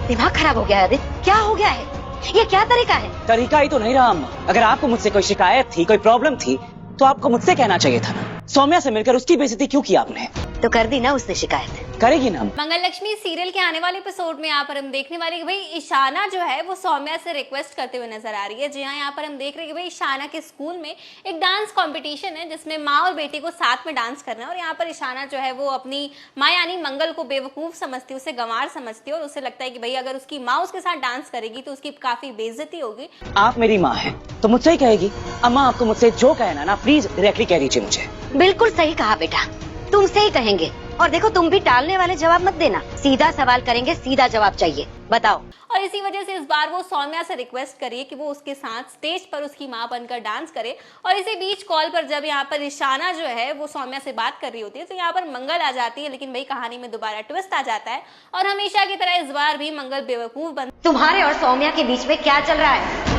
दिमाग खराब हो गया है आदित्य, क्या हो गया है? ये क्या तरीका है? तरीका ही तो नहीं रहा अम्मा। अगर आपको मुझसे कोई शिकायत थी, कोई प्रॉब्लम थी, तो आपको मुझसे कहना चाहिए था ना। सौम्या से मिलकर उसकी बेइज्जती क्यों की आपने? तो कर दी ना उसने शिकायत, करेगी ना। मंगल लक्ष्मी सीरियल के आने वाले एपिसोड में यहाँ पर हम देखने वाले कि भाई ईशाना जो है वो सौम्या से रिक्वेस्ट करते हुए नजर आ रही है। जी हाँ, यहाँ पर हम देख रहे हैं कि भाई ईशाना के स्कूल में एक डांस कंपटीशन है जिसमें माँ और बेटी को साथ में डांस करना है। और यहाँ पर ईशाना जो है वो अपनी माँ यानी मंगल को बेवकूफ समझती है, उसे गंवार समझती है और उसे लगता है कि भाई अगर उसकी माँ उसके साथ डांस करेगी तो उसकी काफी बेइज्जती होगी। आप मेरी माँ हैं तो मुझसे ही कहेगी। अम्मा आपको मुझसे जो कहना ना प्लीज डायरेक्टली कह दीजिए मुझे। बिल्कुल सही कहा बेटा, तुमसे ही कहेंगे। और देखो तुम भी टालने वाले जवाब मत देना, सीधा सवाल करेंगे, सीधा जवाब चाहिए, बताओ। और इसी वजह से इस बार वो सौम्या से रिक्वेस्ट करिए कि वो उसके साथ स्टेज पर उसकी मां बनकर डांस करे। और इसी बीच कॉल पर जब यहाँ पर ईशाना जो है वो सौम्या से बात कर रही होती है तो यहाँ पर मंगल आ जाती है। लेकिन भाई कहानी में दोबारा ट्विस्ट आ जाता है और हमेशा की तरह इस बार भी मंगल बेवकूफ बन। तुम्हारे और सौम्या के बीच में क्या चल रहा है?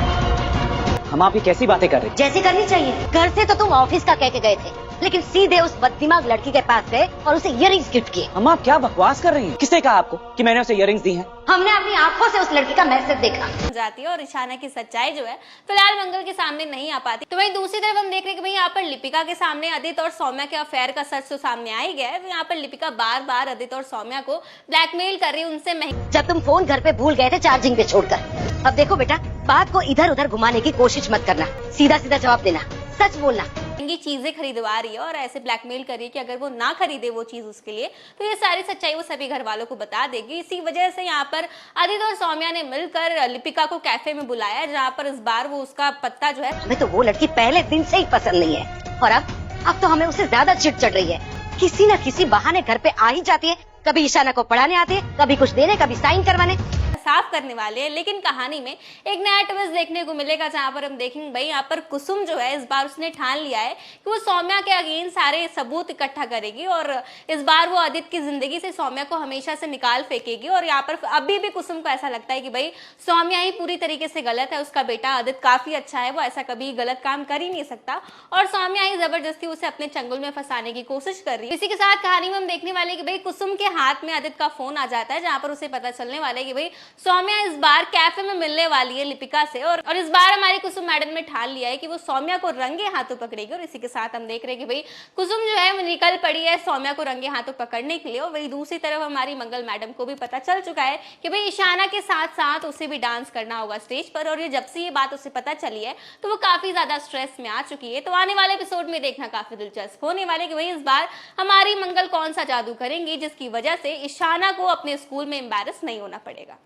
हम आपकी कैसी बातें कर रहे हैं? जैसी करनी चाहिए। घर से तो तुम ऑफिस का कह के गए थे, लेकिन सीधे उस बददिमाग लड़की के पास गए और उसे इयररिंग्स गिफ्ट किए। अम्मा आप क्या बकवास कर रही हैं? किसने कहा आपको कि मैंने उसे इयररिंग्स दी हैं? हमने अपनी आंखों से उस लड़की का मैसेज देखा। जाती है और ईशाना की सच्चाई जो है फिलहाल मंगल के सामने नहीं आ पाती। तो वहीं दूसरी तरफ हम देख रहे हैं कि भाई यहाँ पर लिपिका के सामने आदित्य और सौम्या के अफेयर का सच तो सामने आ ही गया है। तो यहाँ पर लिपिका बार बार आदित्य और सौम्या को ब्लैकमेल कर रही है, उनसे जब तुम फोन घर पे भूल गए थे चार्जिंग पे छोड़कर। अब देखो बेटा, बात को इधर उधर घुमाने की कोशिश मत करना, सीधा सीधा जवाब देना, सच बोलना। महंगी चीजें खरीदवा रही है और ऐसे ब्लैकमेल कर रही है कि अगर वो ना खरीदे वो चीज उसके लिए तो ये सारी सच्चाई वो सभी घर वालों को बता देगी। इसी वजह से यहाँ पर आदित्य और सौम्या ने मिलकर लिपिका को कैफे में बुलाया जहाँ पर इस बार वो उसका पत्ता जो है। हमें तो वो लड़की पहले दिन से ही पसंद नहीं है और अब तो हमें उसे ज्यादा चिढ़ चढ़ रही है। किसी न किसी बहाने घर पे आ ही जाती है, कभी ईशाना को पढ़ाने आती है, कभी कुछ देने, कभी साइन करवाने। साफ करने वाले हैं। लेकिन कहानी में एक नया ट्विस्ट देखने को मिलेगा जहां पर हम देखेंगे भाई यहाँ पर कुसुम जो है इस बार उसने ठान लिया है कि वो सौम्या के अगेंस्ट सारे सबूत इकट्ठा करेगी और इस बार वो आदित्य की जिंदगी से सौम्या को हमेशा से निकाल फेंकेगी। और यहाँ पर अभी भी कुसुम को ऐसा लगता है कि भाई सौम्या ही पूरी तरीके से गलत है, उसका बेटा आदित्य काफी अच्छा है, वो ऐसा कभी गलत काम कर ही नहीं सकता और सौम्या ही जबरदस्ती उसे अपने चंगुल में फंसाने की कोशिश कर रही है। इसी के साथ कहानी में हम देखने वाले कि भाई कुसुम के हाथ में आदित्य का फोन आ जाता है जहां पर उसे पता चलने वाला है कि भाई सौम्या इस बार कैफे में मिलने वाली है लिपिका से और इस बार हमारी कुसुम मैडम ने ठान लिया है कि वो सौम्या को रंगे हाथों पकड़ेगी। और इसी के साथ हम देख रहे हैं कि भाई कुसुम जो है वो निकल पड़ी है सौम्या को रंगे हाथों पकड़ने के लिए। और वही दूसरी तरफ हमारी मंगल मैडम को भी पता चल चुका है कि भाई ईशाना के साथ साथ उसे भी डांस करना होगा स्टेज पर। और ये जब से ये बात उसे पता चली है तो वो काफी ज्यादा स्ट्रेस में आ चुकी है। तो आने वाले एपिसोड में देखना काफी दिलचस्प होने वाले कि भाई इस बार हमारी मंगल कौन सा जादू करेंगी जिसकी वजह से ईशाना को अपने स्कूल में एम्बैरस नहीं होना पड़ेगा।